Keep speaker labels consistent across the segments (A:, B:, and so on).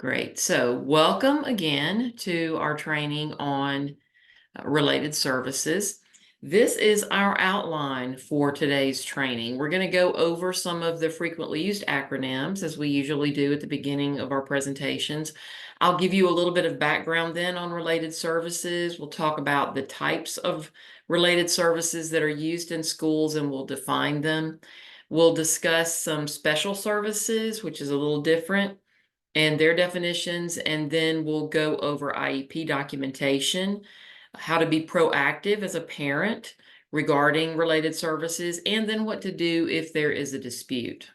A: Great. So welcome again to our training on related services. This is our outline for today's training. We're going to go over some of the frequently used acronyms as we usually do at the beginning of our presentations. I'll give you a little bit of background then on related services. We'll talk about the types of related services that are used in schools and we'll define them. We'll discuss some special services, which is a little different, and their definitions, and then we'll go over IEP documentation, how to be proactive as a parent regarding related services, and then what to do if there is a dispute.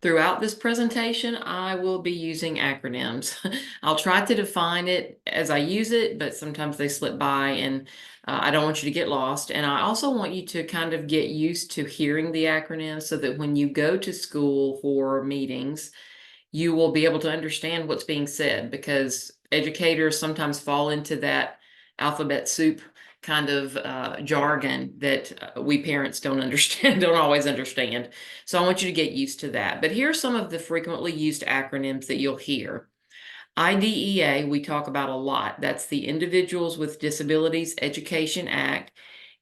A: Throughout this presentation, I will be using acronyms. I'll try to define it as I use it, but sometimes they slip by and I don't want you to get lost. And I also want you to kind of get used to hearing the acronyms so that when you go to school for meetings, you will be able to understand what's being said, because educators sometimes fall into that alphabet soup kind of jargon that we parents don't understand, don't always understand. So I want you to get used to that. But here are some of the frequently used acronyms that you'll hear. IDEA, we talk about a lot. That's the Individuals with Disabilities Education Act.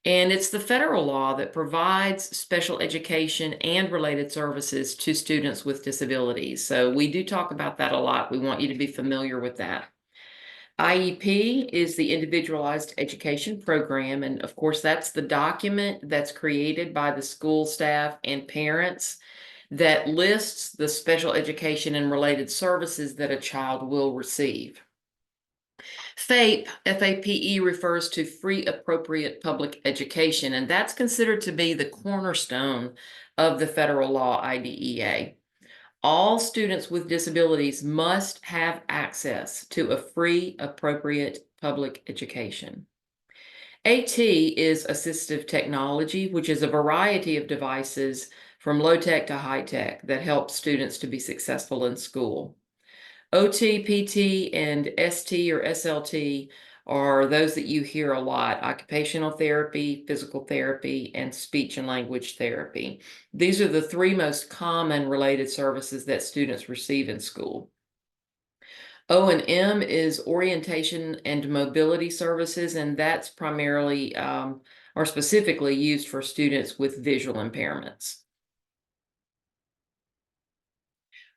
A: And it's the federal law that provides special education and related services to students with disabilities. So we do talk about that a lot. We want you to be familiar with that. IEP is the Individualized Education Program. And of course, that's the document that's created by the school staff and parents that lists the special education and related services that a child will receive. FAPE, F-A-P-E, refers to free appropriate public education, and that's considered to be the cornerstone of the federal law IDEA. All students with disabilities must have access to a free, appropriate public education. AT is assistive technology, which is a variety of devices from low tech to high tech that help students to be successful in school. OT, PT, and ST or SLT are those that you hear a lot: occupational therapy, physical therapy, and speech and language therapy. These are the three most common related services that students receive in school. O&M is orientation and mobility services, and that's primarily or specifically used for students with visual impairments.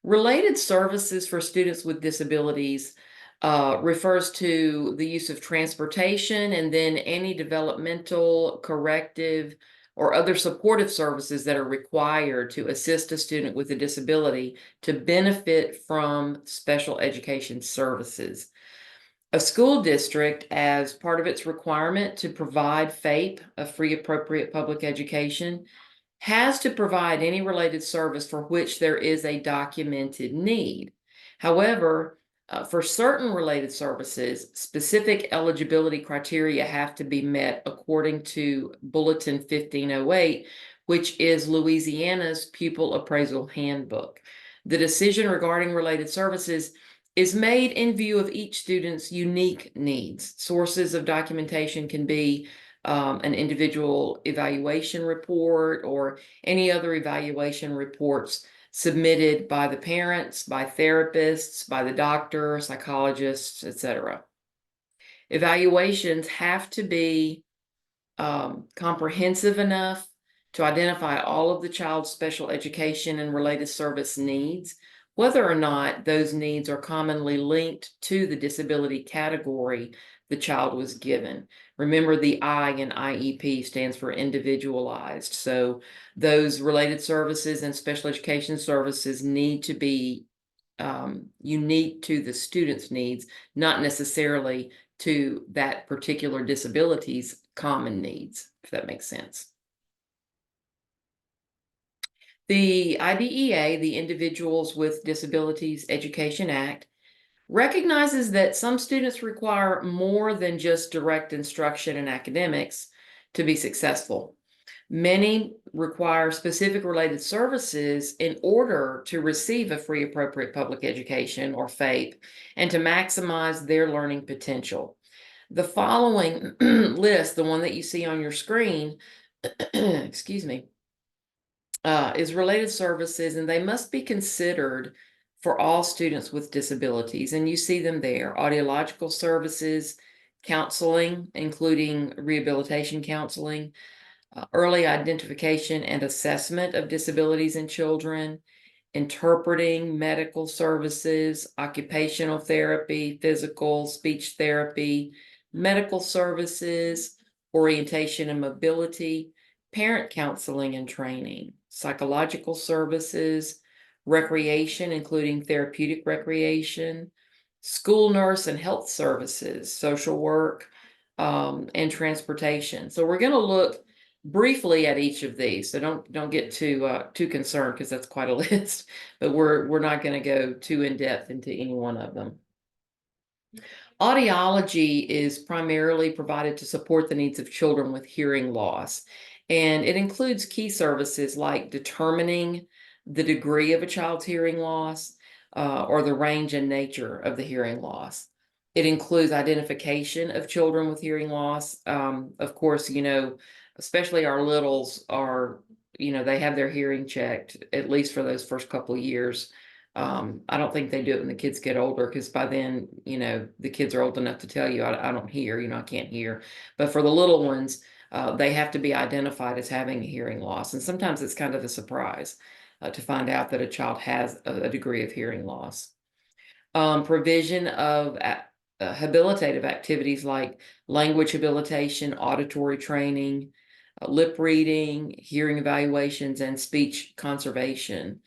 A: Related services for students with disabilities refers to the use of transportation and then any developmental, corrective, or other supportive services that are required to assist a student with a disability to benefit from special education services. A school district, as part of its requirement to provide FAPE, a free appropriate public education, has to provide any related service for which there is a documented need. However, for certain related services, specific eligibility criteria have to be met according to Bulletin 1508, which is Louisiana's Pupil Appraisal Handbook. The decision regarding related services is made in view of each student's unique needs. Sources of documentation can be an individual evaluation report or any other evaluation reports submitted by the parents, by therapists, by the doctor, psychologists, etc. Evaluations have to be comprehensive enough to identify all of the child's special education and related service needs, whether or not those needs are commonly linked to the disability category the child was given. Remember, the I in IEP stands for individualized. So those related services and special education services need to be unique to the student's needs, not necessarily to that particular disability's common needs, if that makes sense. The IDEA, the Individuals with Disabilities Education Act, recognizes that some students require more than just direct instruction in academics to be successful. Many require specific related services in order to receive a free appropriate public education, or FAPE, and to maximize their learning potential. The following list, the one that you see on your screen, excuse me, is related services, and they must be considered for all students with disabilities. And you see them there: audiological services, counseling, including rehabilitation counseling, early identification and assessment of disabilities in children, interpreting, medical services, occupational therapy, physical, speech therapy, medical services, orientation and mobility, parent counseling and training, psychological services, recreation, including therapeutic recreation, school nurse and health services, social work, and transportation. So we're going to look briefly at each of these. So don't get too concerned, because that's quite a list. But we're not going to go too in depth into any one of them. Audiology is primarily provided to support the needs of children with hearing loss, and it includes key services like determining the degree of a child's hearing loss, or the range and nature of the hearing loss. It includes identification of children with hearing loss. Of course, especially our littles are, they have their hearing checked, at least for those first couple of years. I don't think they do it when the kids get older, because by then, the kids are old enough to tell you, I don't hear, I can't hear. But for the little ones, they have to be identified as having a hearing loss. And sometimes it's kind of a surprise to find out that a child has a degree of hearing loss. Provision of habilitative activities like language habilitation, auditory training, lip reading, hearing evaluations, and speech conservation.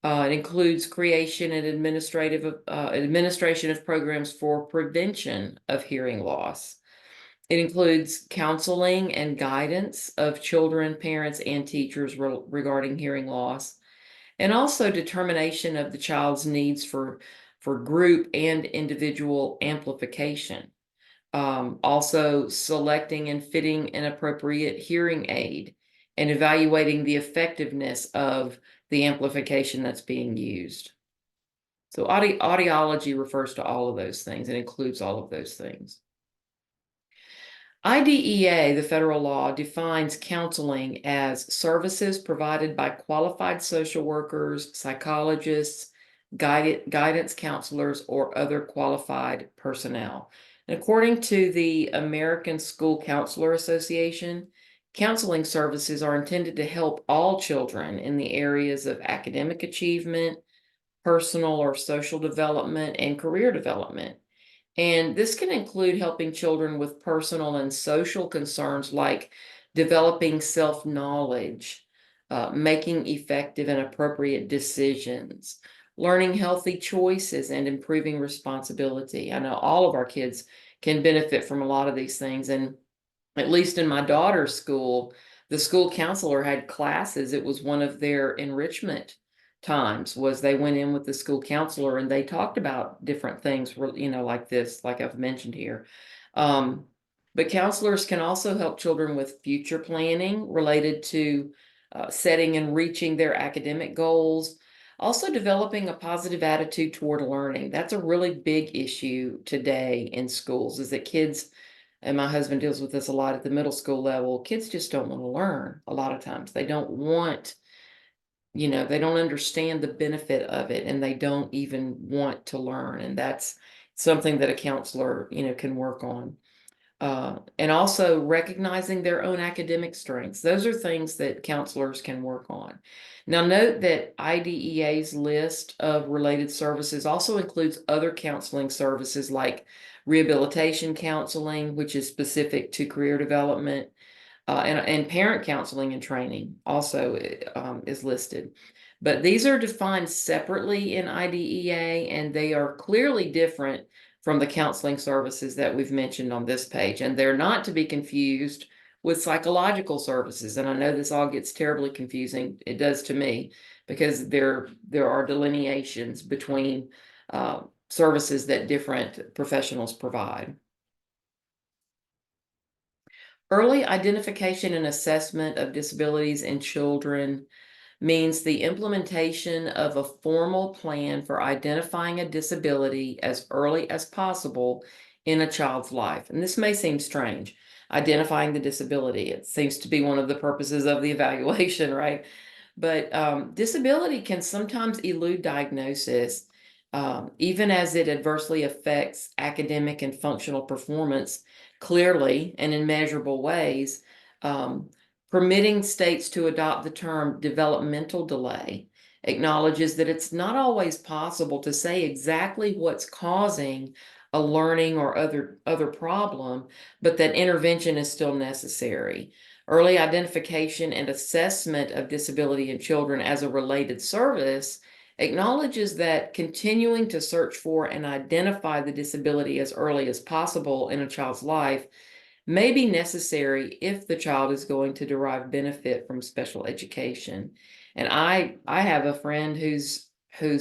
A: It includes creation and administration of programs for prevention of hearing loss. It includes counseling and guidance of children, parents, and teachers regarding hearing loss, and also determination of the child's needs for group and individual amplification. Also selecting and fitting an appropriate hearing aid, and evaluating the effectiveness of the amplification that's being used. So audiology refers to all of those things and includes all of those things. IDEA, the federal law, defines counseling as services provided by qualified social workers, psychologists, guidance counselors, or other qualified personnel. And according to the American School Counselor Association, counseling services are intended to help all children in the areas of academic achievement, personal or social development, and career development. And this can include helping children with personal and social concerns like developing self-knowledge, making effective and appropriate decisions, learning healthy choices, and improving responsibility. I know all of our kids can benefit from a lot of these things. And at least in my daughter's school, the school counselor had classes. It was one of their enrichment times, was they went in with the school counselor and they talked about different things, like this, like I've mentioned here. But counselors can also help children with future planning related to setting and reaching their academic goals. Also developing a positive attitude toward learning. That's a really big issue today in schools, is that kids, and my husband deals with this a lot at the middle school level, kids just don't want to learn a lot of times. They don't want, they don't understand the benefit of it, and they don't even want to learn. And that's something that a counselor, can work on. And also recognizing their own academic strengths. Those are things that counselors can work on. Now, note that IDEA's list of related services also includes other counseling services like rehabilitation counseling, which is specific to career development, and parent counseling and training also is listed. But these are defined separately in IDEA, and they are clearly different from the counseling services that we've mentioned on this page. And they're not to be confused with psychological services. And I know this all gets terribly confusing. It does to me, because there are delineations between services that different professionals provide. Early identification and assessment of disabilities in children means the implementation of a formal plan for identifying a disability as early as possible in a child's life. And this may seem strange, identifying the disability. It seems to be one of the purposes of the evaluation, right? But disability can sometimes elude diagnosis, even as it adversely affects academic and functional performance clearly and in measurable ways. Um, Permitting states to adopt the term developmental delay acknowledges that it's not always possible to say exactly what's causing a learning or other problem, but that intervention is still necessary. Early identification and assessment of disability in children as a related service acknowledges that continuing to search for and identify the disability as early as possible in a child's life may be necessary if the child is going to derive benefit from special education. And I have a friend whose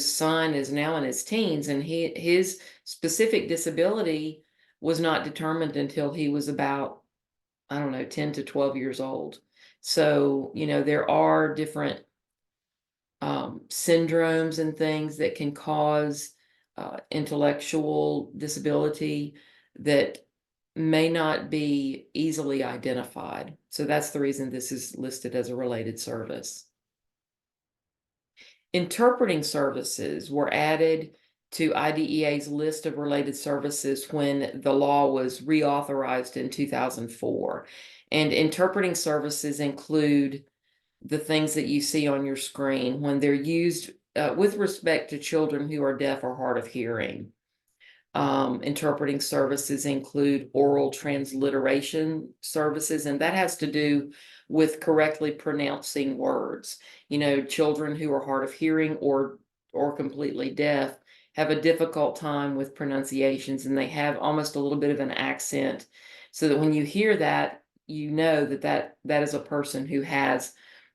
A: son is now in his teens, and his specific disability was not determined until he was about, I don't know, 10 to 12 years old. So, there are different syndromes and things that can cause intellectual disability that may not be easily identified. So that's the reason this is listed as a related service. Interpreting services were added to IDEA's list of related services when the law was reauthorized in 2004. And interpreting services include the things that you see on your screen when they're used with respect to children who are deaf or hard of hearing. Interpreting services include oral transliteration services, and that has to do with correctly pronouncing words. Children who are hard of hearing or completely deaf have a difficult time with pronunciations, and they have almost a little bit of an accent, so that when you hear that, you know that is a person who has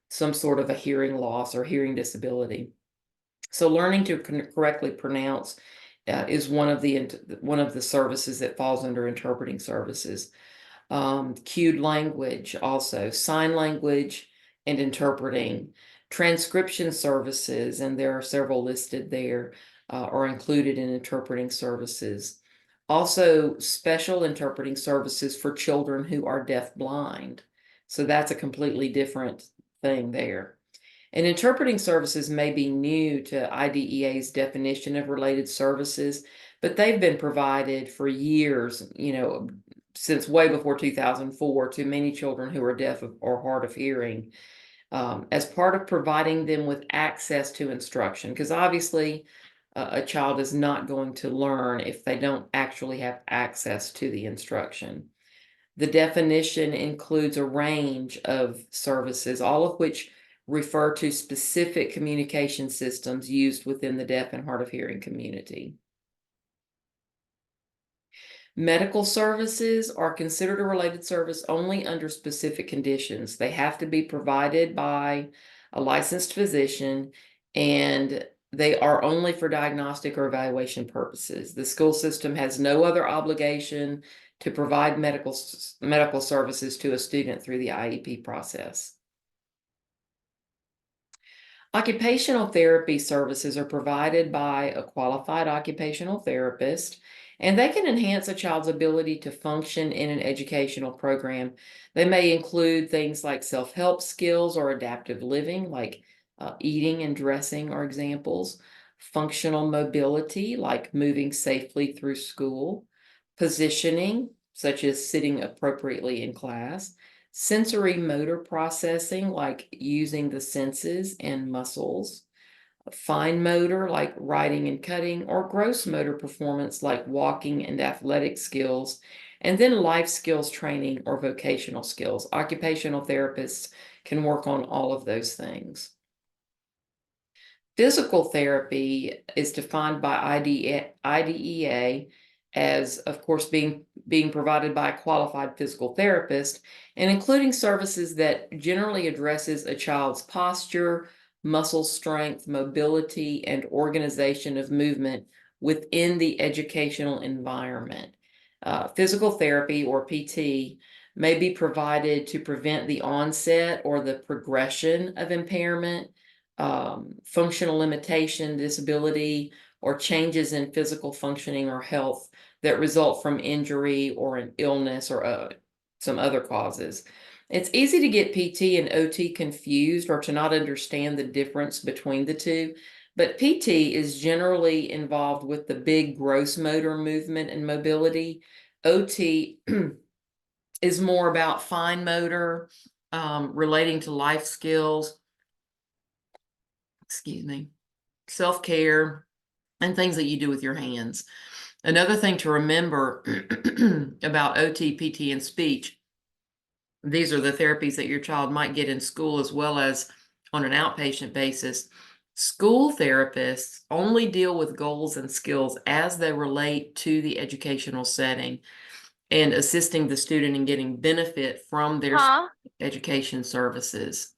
A: some sort of a hearing loss or hearing disability. So learning to correctly pronounce is one of the services that falls under interpreting services. Cued language, also sign language and interpreting, transcription services, and there are several listed there, are included in interpreting services. Also, special interpreting services for children who are deaf-blind. So that's a completely different thing there. And interpreting services may be new to IDEA's definition of related services, but they've been provided for years, since way before 2004, to many children who are deaf or hard of hearing, as part of providing them with access to instruction. Because obviously, a child is not going to learn if they don't actually have access to the instruction. The definition includes a range of services, all of which refer to specific communication systems used within the deaf and hard of hearing community. Medical services are considered a related service only under specific conditions. They have to be provided by a licensed physician, and they are only for diagnostic or evaluation purposes. The school system has no other obligation to provide medical services to a student through the IEP process. Occupational therapy services are provided by a qualified occupational therapist, and they can enhance a child's ability to function in an educational program. They may include things like self-help skills or adaptive living, like eating and dressing are examples, functional mobility, like moving safely through school, positioning, such as sitting appropriately in class, sensory motor processing, like using the senses and muscles, fine motor, like writing and cutting, or gross motor performance, like walking and athletic skills, and then life skills training or vocational skills. Occupational therapists can work on all of those things. Physical therapy is defined by IDEA as, of course, being provided by a qualified physical therapist, and including services that generally addresses a child's posture, muscle strength, mobility, and organization of movement within the educational environment. Physical therapy, or PT, may be provided to prevent the onset or the progression of impairment, functional limitation, disability, or changes in physical functioning or health that result from injury or an illness or some other causes. It's easy to get PT and OT confused or to not understand the difference between the two, but PT is generally involved with the big gross motor movement and mobility. OT is more about fine motor, relating to life skills, excuse me, self-care, and things that you do with your hands. Another thing to remember about OT, PT, and speech, these are the therapies that your child might get in school as well as on an outpatient basis. School therapists only deal with goals and skills as they relate to the educational setting and assisting the student in getting benefit from their education services.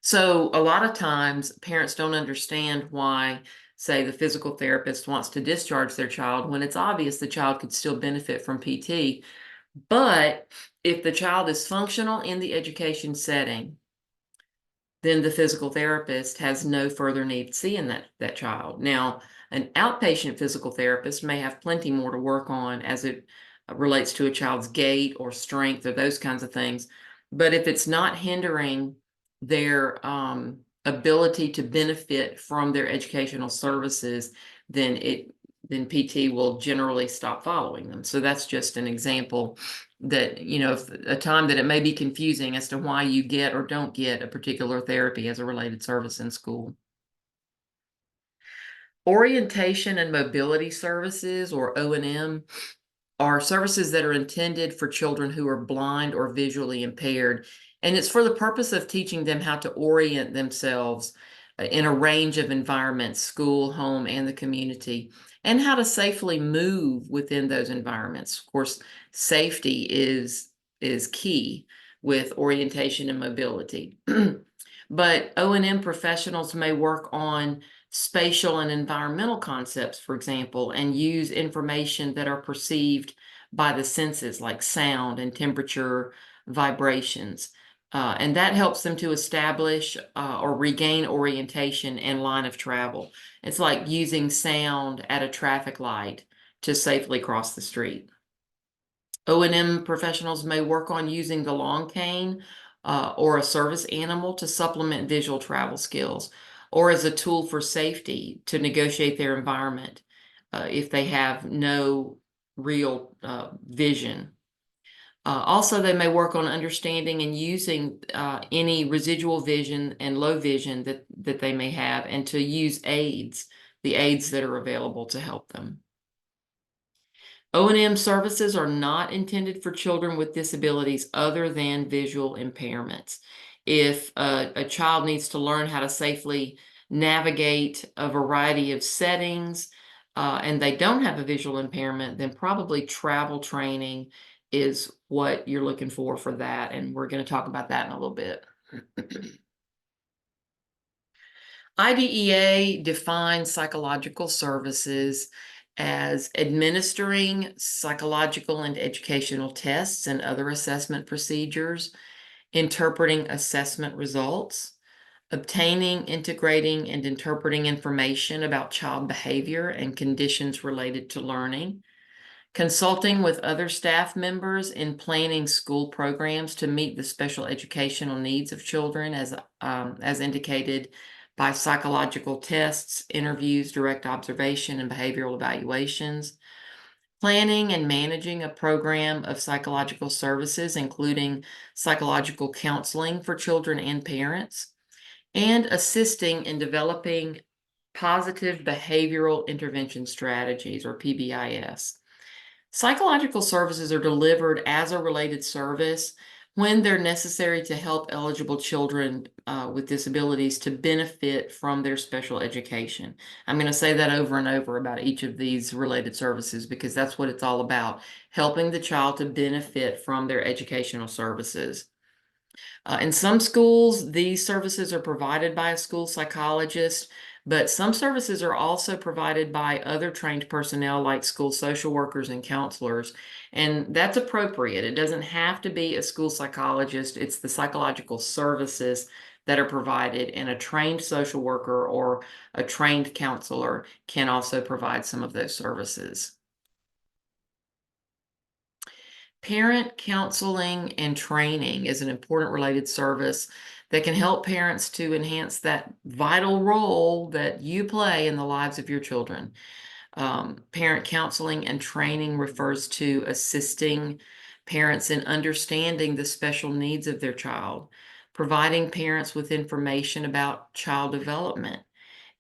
A: So a lot of times parents don't understand why, say, the physical therapist wants to discharge their child when it's obvious the child could still benefit from PT. But if the child is functional in the education setting, then the physical therapist has no further need seeing that child. Now, an outpatient physical therapist may have plenty more to work on as it relates to a child's gait or strength or those kinds of things. But if it's not hindering their ability to benefit from their educational services, then PT will generally stop following them. So that's just an example that, a time that it may be confusing as to why you get or don't get a particular therapy as a related service in school. Orientation and mobility services, or O&M, are services that are intended for children who are blind or visually impaired. And it's for the purpose of teaching them how to orient themselves in a range of environments, school, home, and the community, and how to safely move within those environments. Of course, safety is key with orientation and mobility. But O&M professionals may work on spatial and environmental concepts, for example, and use information that are perceived by the senses like sound and temperature, vibrations. And that helps them to establish or regain orientation and line of travel. It's like using sound at a traffic light to safely cross the street. O&M professionals may work on using the long cane or a service animal to supplement visual travel skills, or as a tool for safety to negotiate their environment if they have no real vision. Also, they may work on understanding and using any residual vision and low vision that they may have, and to use aids, the aids that are available to help them. O&M services are not intended for children with disabilities other than visual impairments. If a child needs to learn how to safely navigate a variety of settings and they don't have a visual impairment, then probably travel training is what you're looking for that. And we're going to talk about that in a little bit. IDEA defines psychological services as administering psychological and educational tests and other assessment procedures, interpreting assessment results, obtaining, integrating, and interpreting information about child behavior and conditions related to learning, consulting with other staff members in planning school programs to meet the special educational needs of children as indicated by psychological tests, interviews, direct observation, and behavioral evaluations, planning and managing a program of psychological services, including psychological counseling for children and parents, and assisting in developing positive behavioral intervention strategies, or PBIS. Psychological services are delivered as a related service when they're necessary to help eligible children with disabilities to benefit from their special education. I'm going to say that over and over about each of these related services because that's what it's all about, helping the child to benefit from their educational services. In some schools, these services are provided by a school psychologist, but some services are also provided by other trained personnel like school social workers and counselors, and that's appropriate. It doesn't have to be a school psychologist. It's the psychological services that are provided, and a trained social worker or a trained counselor can also provide some of those services. Parent counseling and training is an important related service that can help parents to enhance that vital role that you play in the lives of your children. Parent counseling and training refers to assisting parents in understanding the special needs of their child, providing parents with information about child development,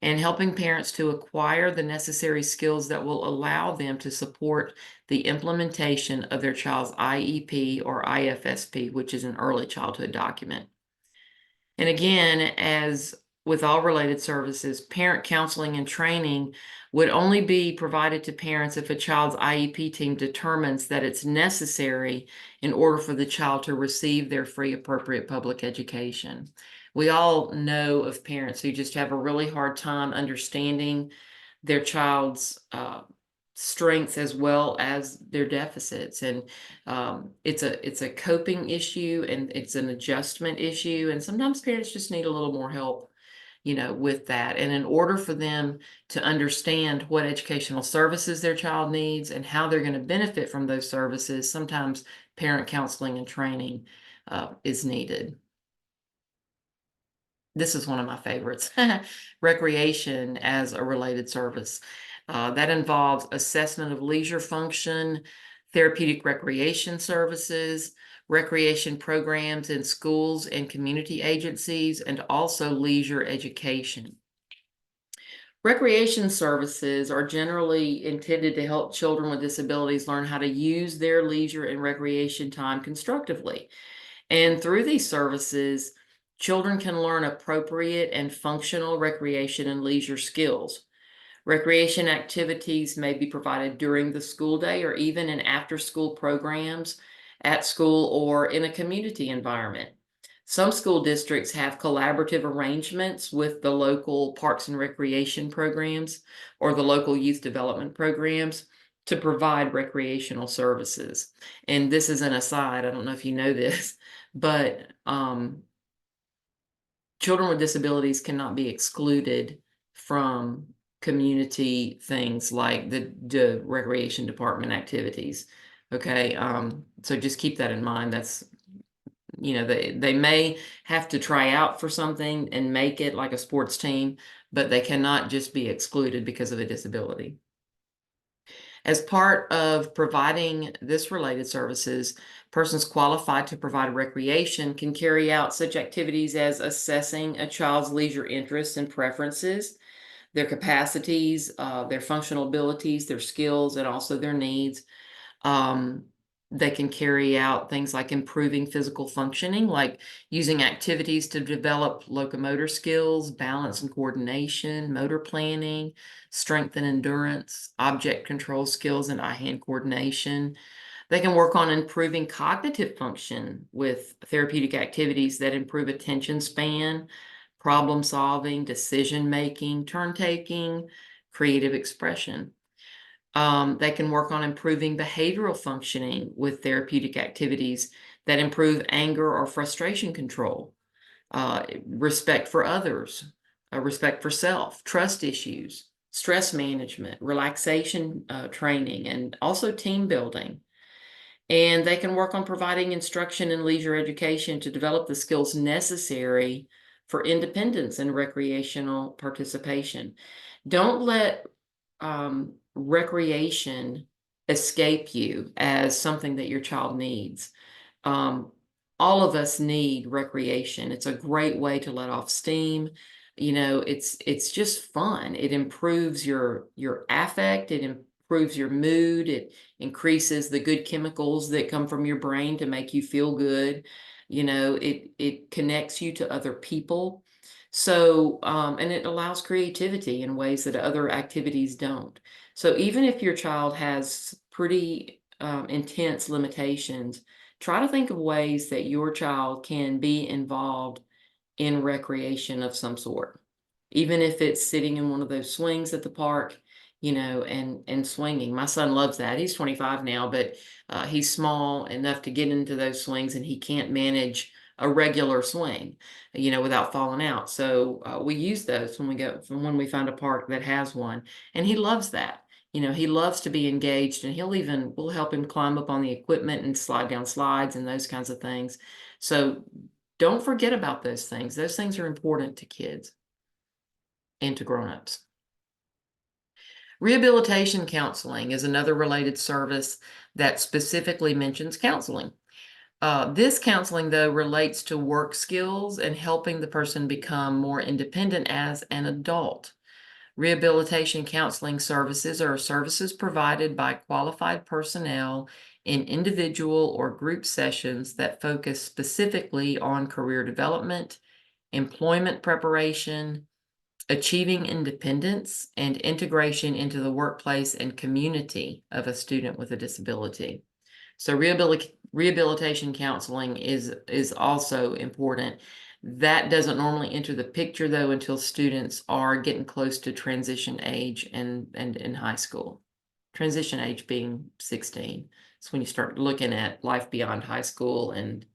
A: and helping parents to acquire the necessary skills that will allow them to support the implementation of their child's IEP or IFSP, which is an early childhood document. And again, as with all related services, parent counseling and training would only be provided to parents if a child's IEP team determines that it's necessary in order for the child to receive their free appropriate public education. We all know of parents who just have a really hard time understanding their child's strengths as well as their deficits, and it's a coping issue, and it's an adjustment issue, and sometimes parents just need a little more help, with that. And in order for them to understand what educational services their child needs and how they're going to benefit from those services, sometimes parent counseling and training is needed. This is one of my favorites. Recreation as a related service. That involves assessment of leisure function, therapeutic recreation services, recreation programs in schools and community agencies, and also leisure education. Recreation services are generally intended to help children with disabilities learn how to use their leisure and recreation time constructively. And through these services, children can learn appropriate and functional recreation and leisure skills. Recreation activities may be provided during the school day or even in after-school programs at school or in a community environment. Some school districts have collaborative arrangements with the local parks and recreation programs or the local youth development programs to provide recreational services. And this is an aside, I don't know if you know this, but children with disabilities cannot be excluded from community things like the recreation department activities. Okay, so just keep that in mind. That's, they may have to try out for something and make it like a sports team, but they cannot just be excluded because of a disability. As part of providing this related services, persons qualified to provide recreation can carry out such activities as assessing a child's leisure interests and preferences, their capacities, their functional abilities, their skills, and also their needs. They can carry out things like improving physical functioning, like using activities to develop locomotor skills, balance and coordination, motor planning, strength and endurance, object control skills, and eye-hand coordination. They can work on improving cognitive function with therapeutic activities that improve attention span, problem solving, decision making, turn taking, creative expression. They can work on improving behavioral functioning with therapeutic activities that improve anger or frustration control, respect for others, respect for self, trust issues, stress management, relaxation training, and also team building. And they can work on providing instruction and leisure education to develop the skills necessary for independence and recreational participation. Don't let recreation escape you as something that your child needs. Um, all of us need recreation. It's a great way to let off steam. It's just fun. It improves your affect. It improves your mood. It increases the good chemicals that come from your brain to make you feel good. It connects you to other people. So, and it allows creativity in ways that other activities don't. So even if your child has pretty intense limitations, try to think of ways that your child can be involved in recreation of some sort. Even if it's sitting in one of those swings at the park, and swinging. My son loves that. He's 25 now, but he's small enough to get into those swings, and he can't manage a regular swing, without falling out. So we use those when we find a park that has one, and he loves that. He loves to be engaged, and we'll help him climb up on the equipment and slide down slides and those kinds of things. So don't forget about those things. Those things are important to kids and to grown-ups. Rehabilitation counseling is another related service that specifically mentions counseling. This counseling, though, relates to work skills and helping the person become more independent as an adult. Rehabilitation counseling services are services provided by qualified personnel in individual or group sessions that focus specifically on career development, employment preparation, achieving independence, and integration into the workplace and community of a student with a disability. So rehabilitation counseling is also important. That doesn't normally enter the picture, though, until students are getting close to transition age and in high school. Transition age being 16. It's when you start looking at life beyond high school and,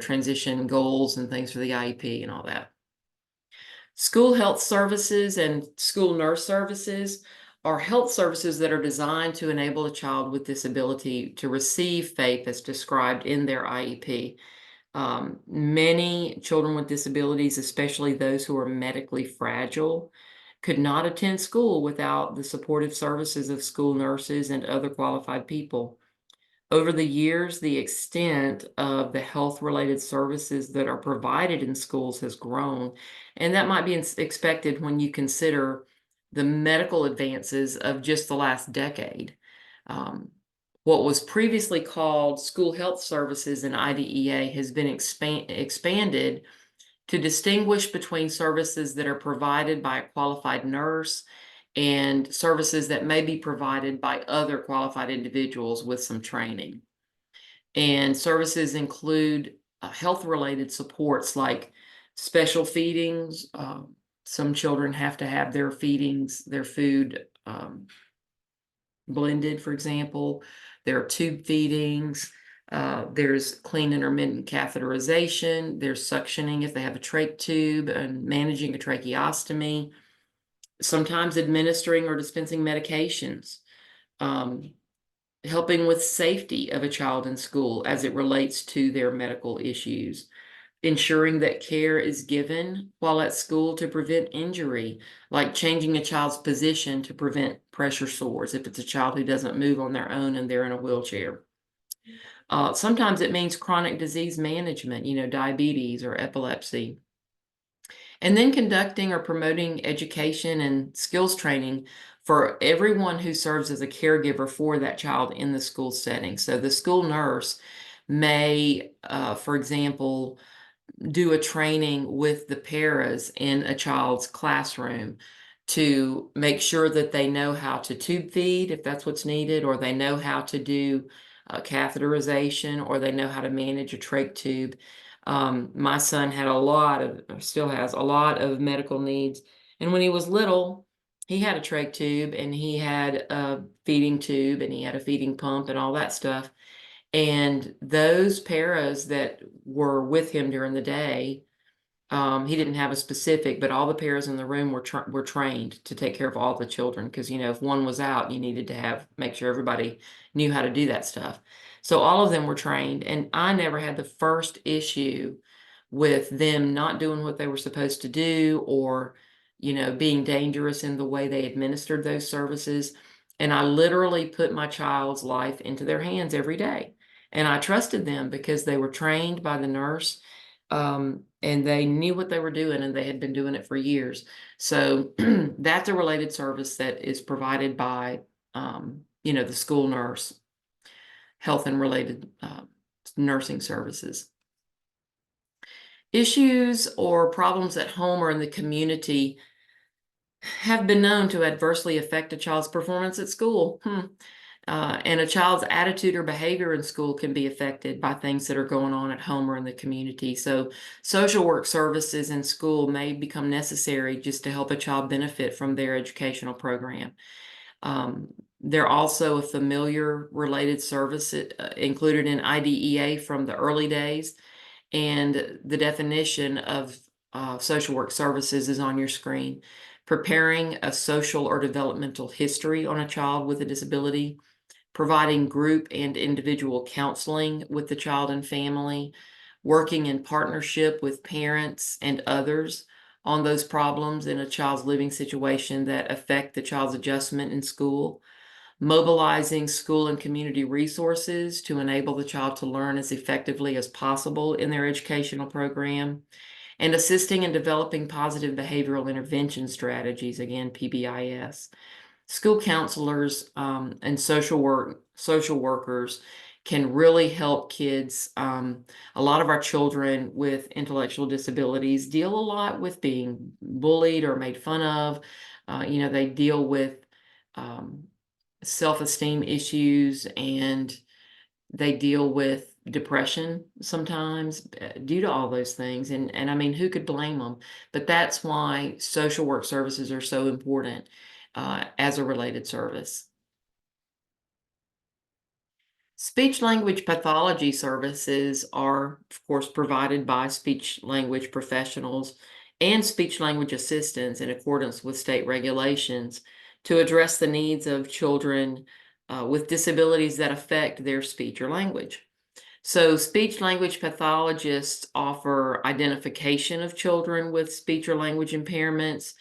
A: transition goals and things for the IEP and all that. School health services and school nurse services are health services that are designed to enable a child with disability to receive FAPE as described in their IEP. Many children with disabilities, especially those who are medically fragile, could not attend school without the supportive services of school nurses and other qualified people. Over the years, the extent of the health-related services that are provided in schools has grown, and that might be expected when you consider the medical advances of just the last decade. Um, what was previously called school health services in IDEA has been expanded to distinguish between services that are provided by a qualified nurse and services that may be provided by other qualified individuals with some training. And services include health-related supports like special feedings. Some children have to have their feedings, their food blended, for example. There are tube feedings. There's clean intermittent catheterization. There's suctioning if they have a trach tube and managing a tracheostomy. Sometimes administering or dispensing medications. Helping with safety of a child in school as it relates to their medical issues, ensuring that care is given while at school to prevent injury, like changing a child's position to prevent pressure sores if it's a child who doesn't move on their own and they're in a wheelchair. Sometimes it means chronic disease management, diabetes or epilepsy. And then conducting or promoting education and skills training for everyone who serves as a caregiver for that child in the school setting. So the school nurse may, for example, do a training with the paras in a child's classroom to make sure that they know how to tube feed if that's what's needed, or they know how to do catheterization, or they know how to manage a trach tube. My son had or still has a lot of medical needs. And when he was little, he had a trach tube and he had a feeding tube and he had a feeding pump and all that stuff. And those paras that were with him during the day, he didn't have a specific, but all the paras in the room were trained to take care of all the children. Because, if one was out, you needed to make sure everybody knew how to do that stuff. So all of them were trained, and I never had the first issue with them not doing what they were supposed to do, or, being dangerous in the way they administered those services. And I literally put my child's life into their hands every day. And I trusted them because they were trained by the nurse. And they knew what they were doing, and they had been doing it for years. So that's a related service that is provided by, the school nurse, health and related nursing services. Issues or problems at home or in the community have been known to adversely affect a child's performance at school. And a child's attitude or behavior in school can be affected by things that are going on at home or in the community. So social work services in school may become necessary just to help a child benefit from their educational program. They're also a familiar related service included in IDEA from the early days. And the definition of social work services is on your screen. preparing a social or developmental history on a child with a disability, providing group and individual counseling with the child and family, working in partnership with parents and others on those problems in a child's living situation that affect the child's adjustment in school, mobilizing school and community resources to enable the child to learn as effectively as possible in their educational program, and assisting in developing positive behavioral intervention strategies, again, PBIS. School counselors and social workers can really help kids. A lot of our children with intellectual disabilities deal a lot with being bullied or made fun of. They deal with um, self-esteem issues, and they deal with depression sometimes due to all those things. And I mean, who could blame them? But that's why social work services are so important as a related service. Speech language pathology services are, of course, provided by speech language professionals and speech language assistants in accordance with state regulations to address the needs of children with disabilities that affect their speech or language. So, speech language pathologists offer identification of children with speech or language impairments.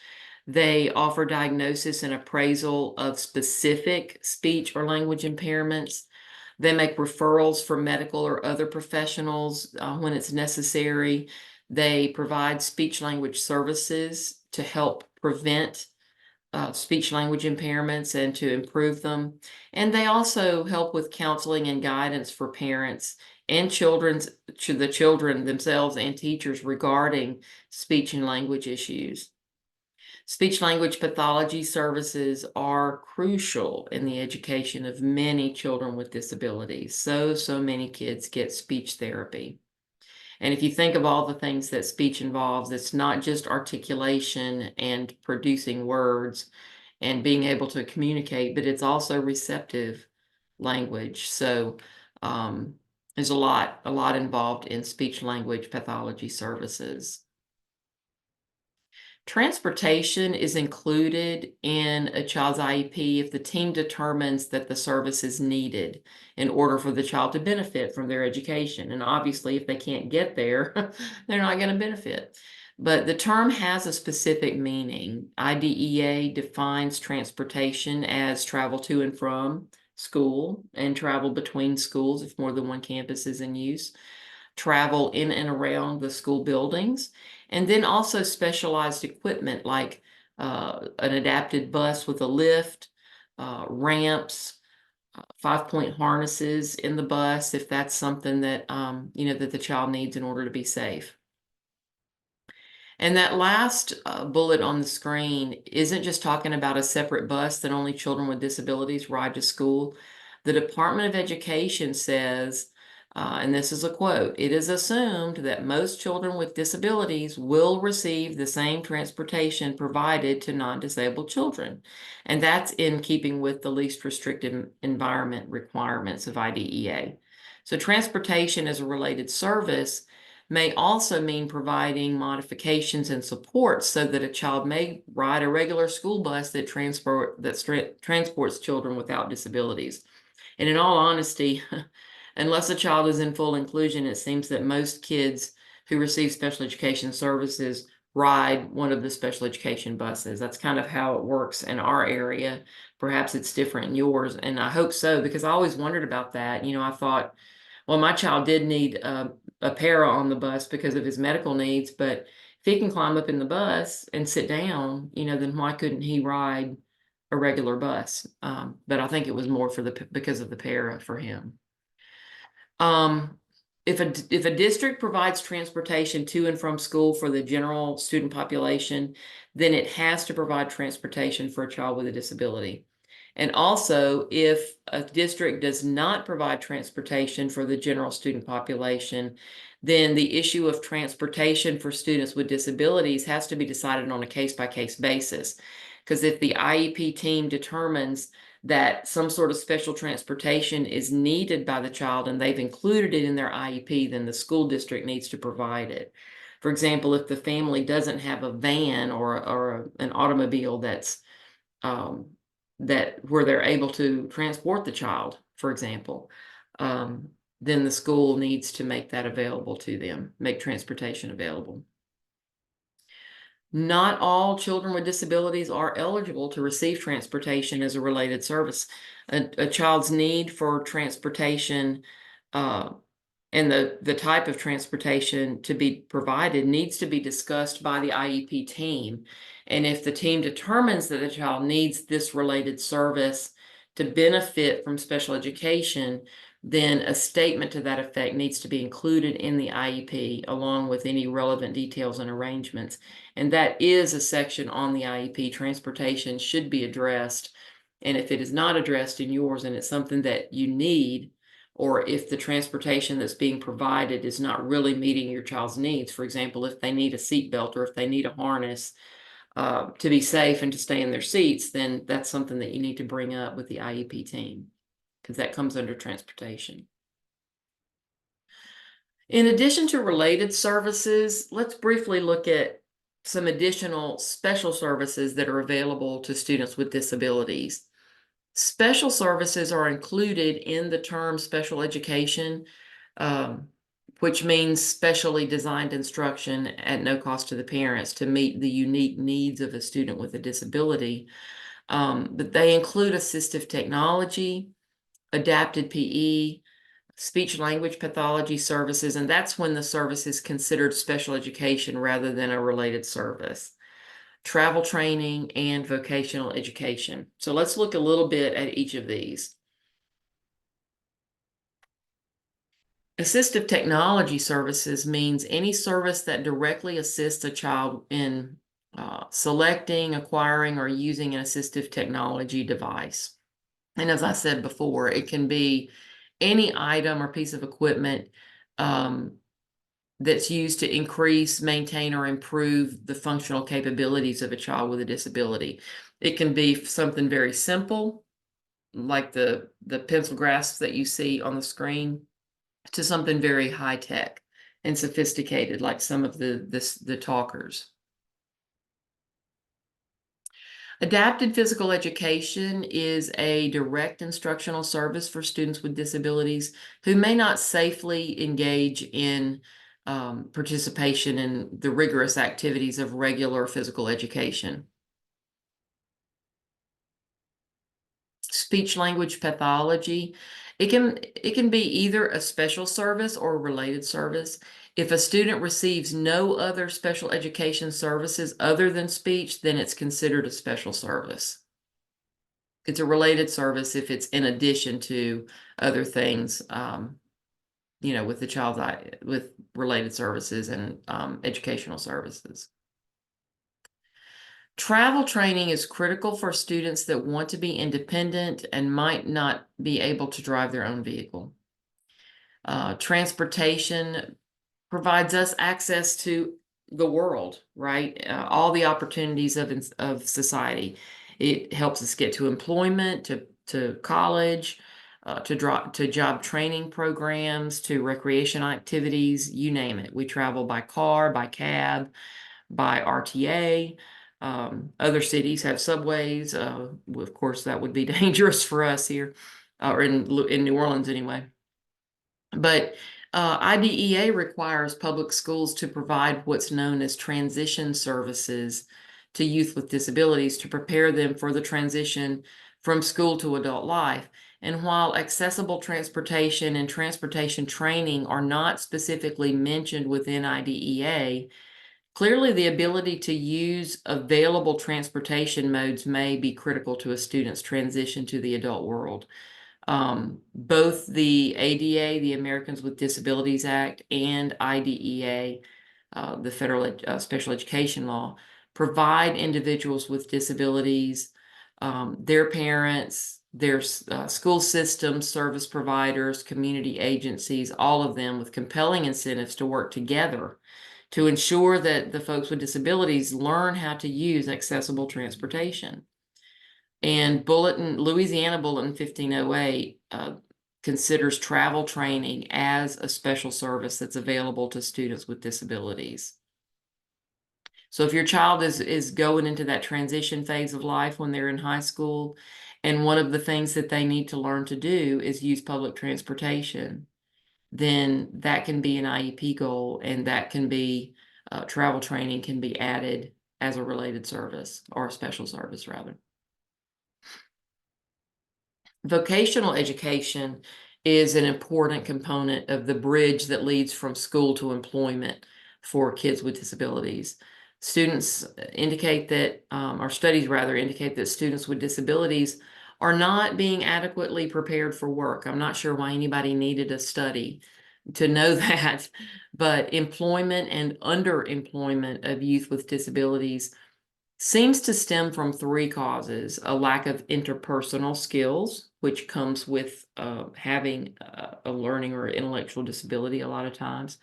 A: They offer diagnosis and appraisal of specific speech or language impairments. They make referrals for medical or other professionals when it's necessary. They provide speech language services to help prevent speech language impairments and to improve them. And they also help with counseling and guidance for parents and the children themselves and teachers regarding speech and language issues. Speech language pathology services are crucial in the education of many children with disabilities. So many kids get speech therapy. And if you think of all the things that speech involves, it's not just articulation and producing words and being able to communicate, but it's also receptive language. So there's a lot involved in speech language pathology services. Transportation is included in a child's IEP if the team determines that the service is needed in order for the child to benefit from their education. And obviously, if they can't get there, they're not going to benefit. But the term has a specific meaning. IDEA defines transportation as travel to and from school and travel between schools if more than one campus is in use, travel in and around the school buildings, and then also specialized equipment like an adapted bus with a lift, ramps, 5-point harnesses in the bus if that's something that that the child needs in order to be safe. And that last bullet on the screen isn't just talking about a separate bus that only children with disabilities ride to school. The Department of Education says, and this is a quote, "It is assumed that most children with disabilities will receive the same transportation provided to non-disabled children." And that's in keeping with the least restrictive environment requirements of IDEA. So transportation as a related service may also mean providing modifications and support so that a child may ride a regular school bus that transports children without disabilities. And in all honesty, unless a child is in full inclusion, it seems that most kids who receive special education services ride one of the special education buses. That's kind of how it works in our area. Perhaps it's different in yours, and I hope so, because I always wondered about that. I thought, well, my child did need a para on the bus because of his medical needs, but if he can climb up in the bus and sit down, then why couldn't he ride a regular bus? But I think it was more because of the para for him. If a district provides transportation to and from school for the general student population, then it has to provide transportation for a child with a disability. And also, if a district does not provide transportation for the general student population, then the issue of transportation for students with disabilities has to be decided on a case-by-case basis. Because if the IEP team determines that some sort of special transportation is needed by the child and they've included it in their IEP, then the school district needs to provide it. For example, if the family doesn't have a van or an automobile um, that where they're able to transport the child, for example, um, then the school needs to make that available to them, make transportation available. Not all children with disabilities are eligible to receive transportation as a related service. A child's need for transportation uh, and the type of transportation to be provided needs to be discussed by the IEP team. And if the team determines that the child needs this related service to benefit from special education, then a statement to that effect needs to be included in the IEP along with any relevant details and arrangements. And that is a section on the IEP. Transportation should be addressed. And if it is not addressed in yours and it's something that you need, or if the transportation that's being provided is not really meeting your child's needs, for example, if they need a seatbelt or if they need a harness to be safe and to stay in their seats, then that's something that you need to bring up with the IEP team because that comes under transportation. In addition to related services, let's briefly look at some additional special services that are available to students with disabilities. Special services are included in the term special education, um, which means specially designed instruction at no cost to the parents to meet the unique needs of a student with a disability. But they include assistive technology, adapted PE, speech language pathology services, and that's when the service is considered special education rather than a related service. Travel training and vocational education. So let's look a little bit at each of these. Assistive technology services means any service that directly assists a child in selecting, acquiring, or using an assistive technology device. And as I said before, it can be any item or piece of equipment that's used to increase, maintain, or improve the functional capabilities of a child with a disability. It can be something very simple, like the pencil grasps that you see on the screen, to something very high tech and sophisticated, like some of the talkers. Adapted physical education is a direct instructional service for students with disabilities who may not safely engage in participation in the rigorous activities of regular physical education. Speech language pathology, it can be either a special service or a related service. If a student receives no other special education services other than speech, then it's considered a special service. It's a related service if it's in addition to other things, with the child's with related services and educational services. Travel training is critical for students that want to be independent and might not be able to drive their own vehicle. Transportation provides us access to the world, right? All the opportunities of society. It helps us get to employment, to college, to job training programs, to recreation activities, you name it. We travel by car, by cab, by RTA. Other cities have subways. Of course, that would be dangerous for us here, or in New Orleans anyway. But IDEA requires public schools to provide what's known as transition services to youth with disabilities to prepare them for the transition from school to adult life. And while accessible transportation and transportation training are not specifically mentioned within IDEA, clearly the ability to use available transportation modes may be critical to a student's transition to the adult world. Both the ADA, the Americans with Disabilities Act, and IDEA, the Federal Special Education Law, provide individuals with disabilities, their parents, their school systems, service providers, community agencies, all of them with compelling incentives to work together to ensure that the folks with disabilities learn how to use accessible transportation. And Louisiana Bulletin 1508 considers travel training as a special service that's available to students with disabilities. So if your child is going into that transition phase of life when they're in high school, and one of the things that they need to learn to do is use public transportation, then that can be an IEP goal, and that can be travel training can be added as a related service, or a special service rather. Vocational education is an important component of the bridge that leads from school to employment for kids with disabilities. Students indicate that, or studies rather indicate that students with disabilities are not being adequately prepared for work. I'm not sure why anybody needed a study to know that, but employment and underemployment of youth with disabilities seems to stem from three causes: a lack of interpersonal skills, which comes with having a learning or intellectual disability a lot of times,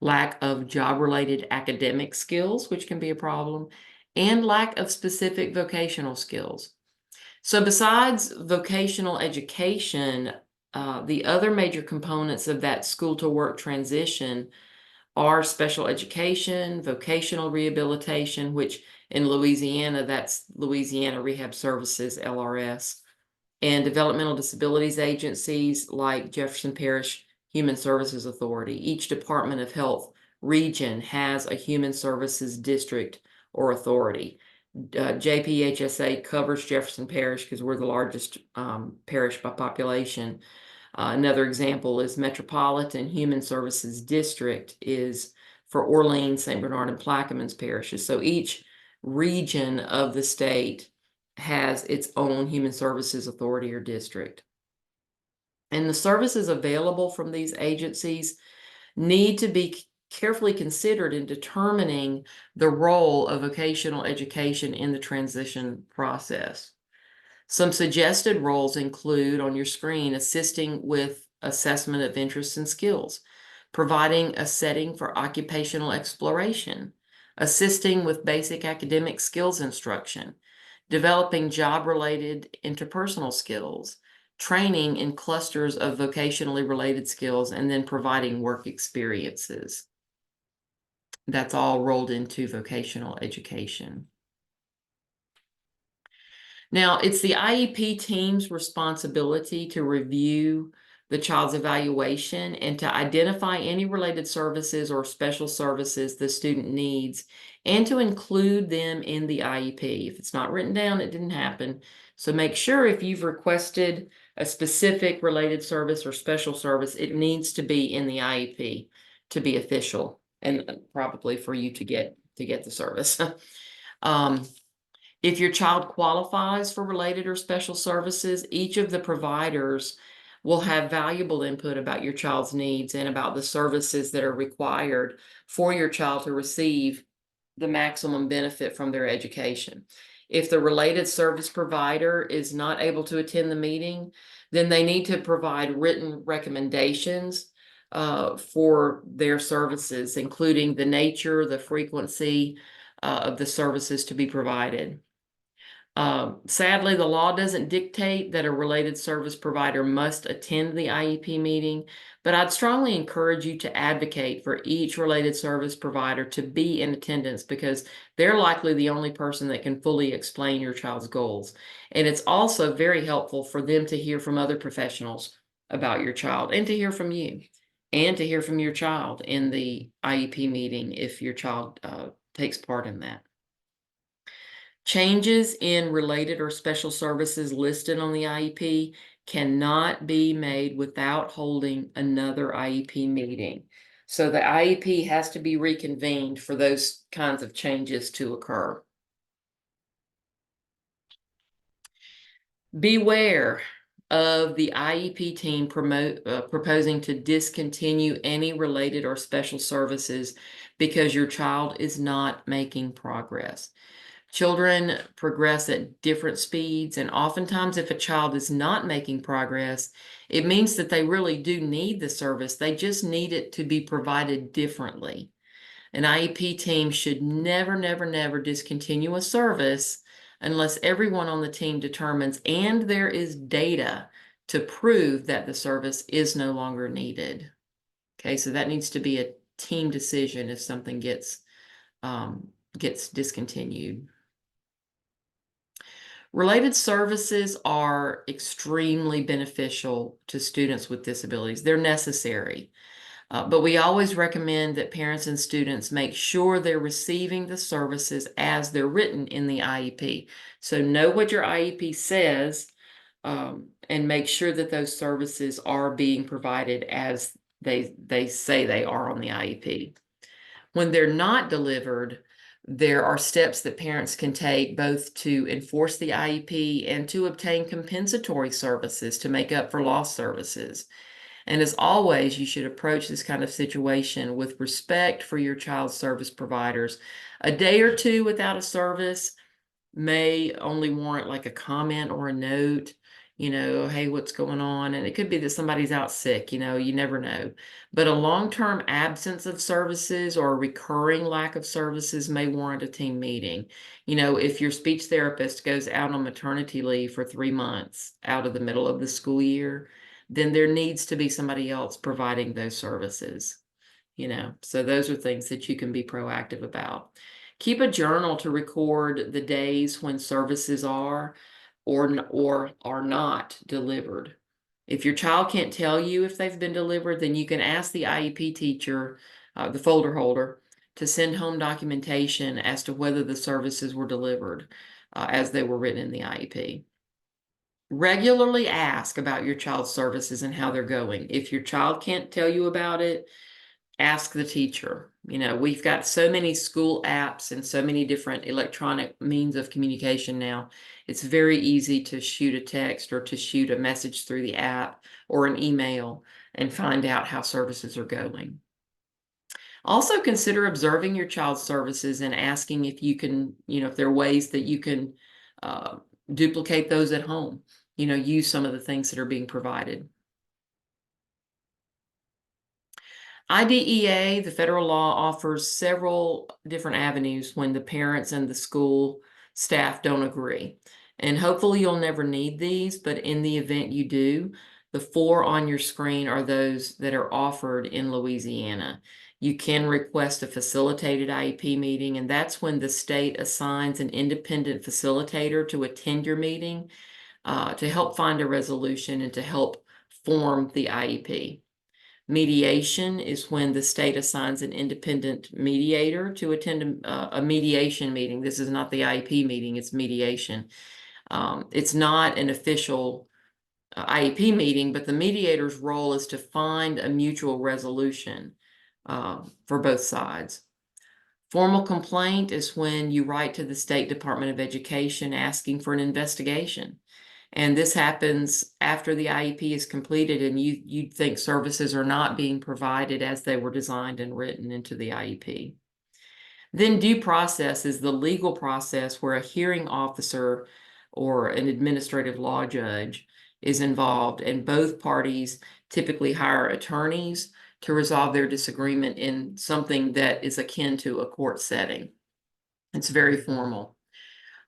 A: lack of job-related academic skills, which can be a problem, and lack of specific vocational skills. So besides vocational education, the other major components of that school to work transition are special education, vocational rehabilitation, which in Louisiana, that's Louisiana Rehab Services, LRS, and developmental disabilities agencies like Jefferson Parish Human Services Authority. Each Department of Health region has a human services district or authority. JPHSA covers Jefferson Parish because we're the largest parish by population. Another example is Metropolitan Human Services District is for Orleans, St. Bernard, and Plaquemines parishes. So each region of the state has its own human services authority or district. And the services available from these agencies need to be carefully considered in determining the role of vocational education in the transition process. Some suggested roles include, on your screen, assisting with assessment of interests and skills, providing a setting for occupational exploration, assisting with basic academic skills instruction, developing job-related interpersonal skills, training in clusters of vocationally related skills, and then providing work experiences. That's all rolled into vocational education. Now, it's the IEP team's responsibility to review the child's evaluation and to identify any related services or special services the student needs, and to include them in the IEP. If it's not written down, it didn't happen. So make sure if you've requested a specific related service or special service, it needs to be in the IEP to be official, and probably for you to get the service. If your child qualifies for related or special services, each of the providers will have valuable input about your child's needs and about the services that are required for your child to receive the maximum benefit from their education. If the related service provider is not able to attend the meeting, then they need to provide written recommendations for their services, including the nature, the frequency of the services to be provided. Sadly, the law doesn't dictate that a related service provider must attend the IEP meeting, but I'd strongly encourage you to advocate for each related service provider to be in attendance, because they're likely the only person that can fully explain your child's goals. And it's also very helpful for them to hear from other professionals about your child, and to hear from you, and to hear from your child in the IEP meeting if your child takes part in that. Changes in related or special services listed on the IEP cannot be made without holding another IEP meeting. So the IEP has to be reconvened for those kinds of changes to occur. Beware of the IEP team proposing to discontinue any related or special services because your child is not making progress. Children progress at different speeds, and oftentimes if a child is not making progress, it means that they really do need the service. They just need it to be provided differently. An IEP team should never, never, never discontinue a service unless everyone on the team determines, and there is data to prove that the service is no longer needed. Okay, so that needs to be a team decision if something gets gets discontinued. Related services are extremely beneficial to students with disabilities. They're necessary. But we always recommend that parents and students make sure they're receiving the services as they're written in the IEP. So know what your IEP says, and make sure that those services are being provided as they say they are on the IEP. When they're not delivered, there are steps that parents can take both to enforce the IEP and to obtain compensatory services to make up for lost services. And as always, you should approach this kind of situation with respect for your child's service providers. A day or two without a service may only warrant like a comment or a note, hey, what's going on? And it could be that somebody's out sick, you never know. But a long-term absence of services or a recurring lack of services may warrant a team meeting. If your speech therapist goes out on maternity leave for 3 months out of the middle of the school year, then there needs to be somebody else providing those services. So those are things that you can be proactive about. Keep a journal to record the days when services are or are not delivered. If your child can't tell you if they've been delivered, then you can ask the IEP teacher, the folder holder, to send home documentation as to whether the services were delivered as they were written in the IEP. Regularly ask about your child's services and how they're going. If your child can't tell you about it, ask the teacher. We've got so many school apps and so many different electronic means of communication now. It's very easy to shoot a text or to shoot a message through the app or an email and find out how services are going. Also consider observing your child's services and asking if you can, if there are ways that you can duplicate those at home, use some of the things that are being provided. IDEA, the federal law, offers several different avenues when the parents and the school staff don't agree. And hopefully you'll never need these, but in the event you do, the 4 on your screen are those that are offered in Louisiana. You can request a facilitated IEP meeting, and that's when the state assigns an independent facilitator to attend your meeting to help find a resolution and to help form the IEP. Mediation is when the state assigns an independent mediator to attend a mediation meeting. This is not the IEP meeting, it's mediation. It's not an official IEP meeting, but the mediator's role is to find a mutual resolution for both sides. Formal complaint is when you write to the State Department of Education asking for an investigation. And this happens after the IEP is completed and you think services are not being provided as they were designed and written into the IEP. Then due process is the legal process where a hearing officer or an administrative law judge is involved, and both parties typically hire attorneys to resolve their disagreement in something that is akin to a court setting. It's very formal.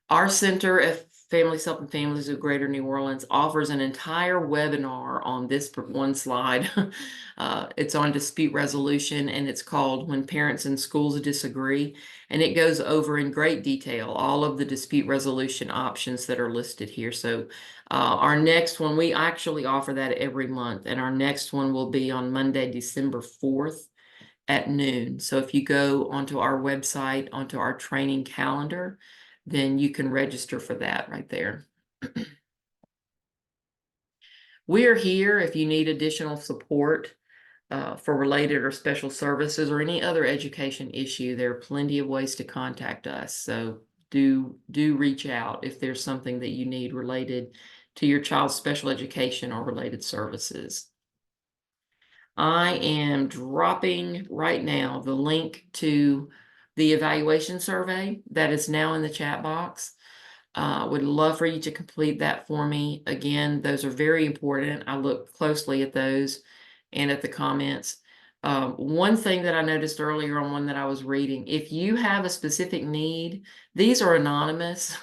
A: Our Center of Family Help and Families of Greater New Orleans offers an entire webinar on this one slide. It's on dispute resolution, and it's called When Parents and Schools Disagree. And it goes over in great detail all of the dispute resolution options that are listed here. So our next one, we actually offer that every month, and our next one will be on Monday, December 4th at noon. So if you go onto our website, onto our training calendar, then you can register for that right there. We are here if you need additional support for related or special services or any other education issue. There are plenty of ways to contact us. So do reach out if there's something that you need related to your child's special education or related services. I am dropping right now the link to the evaluation survey that is now in the chat box. Would love for you to complete that for me. Again, those are very important. I look closely at those and at the comments. One thing that I noticed earlier on one that I was reading, if you have a specific need, these are anonymous.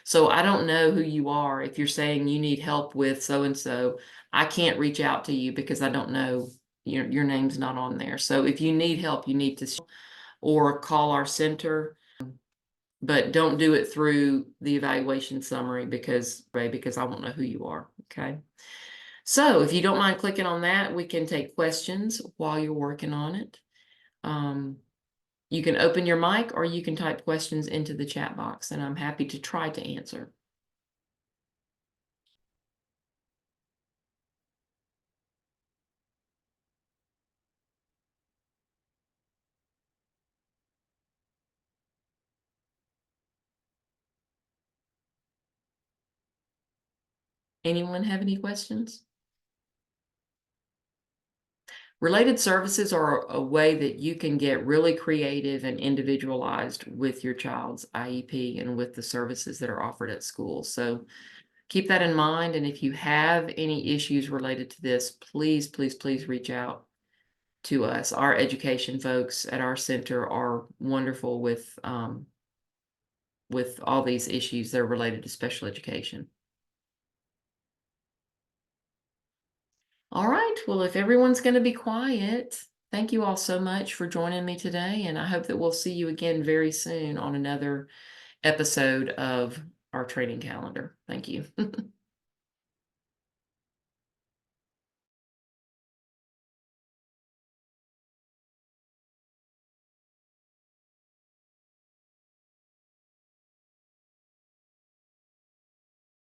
A: So I don't know who you are. If you're saying you need help with so-and-so, I can't reach out to you because I don't know, your name's not on there. So if you need help, you need to or call our center. but don't do it through the evaluation summary because I won't know who you are. Okay. So if you don't mind clicking on that, we can take questions while you're working on it. You can open your mic or you can type questions into the chat box, and I'm happy to try to answer. Anyone have any questions? Related services are a way that you can get really creative and individualized with your child's IEP and with the services that are offered at school. So keep that in mind. And if you have any issues related to this, please, please, please reach out to us. Our education folks at our center are wonderful with all these issues that are related to special education. All right. Well, if everyone's going to be quiet, thank you all so much for joining me today. And I hope that we'll see you again very soon on another episode of our training calendar. Thank you.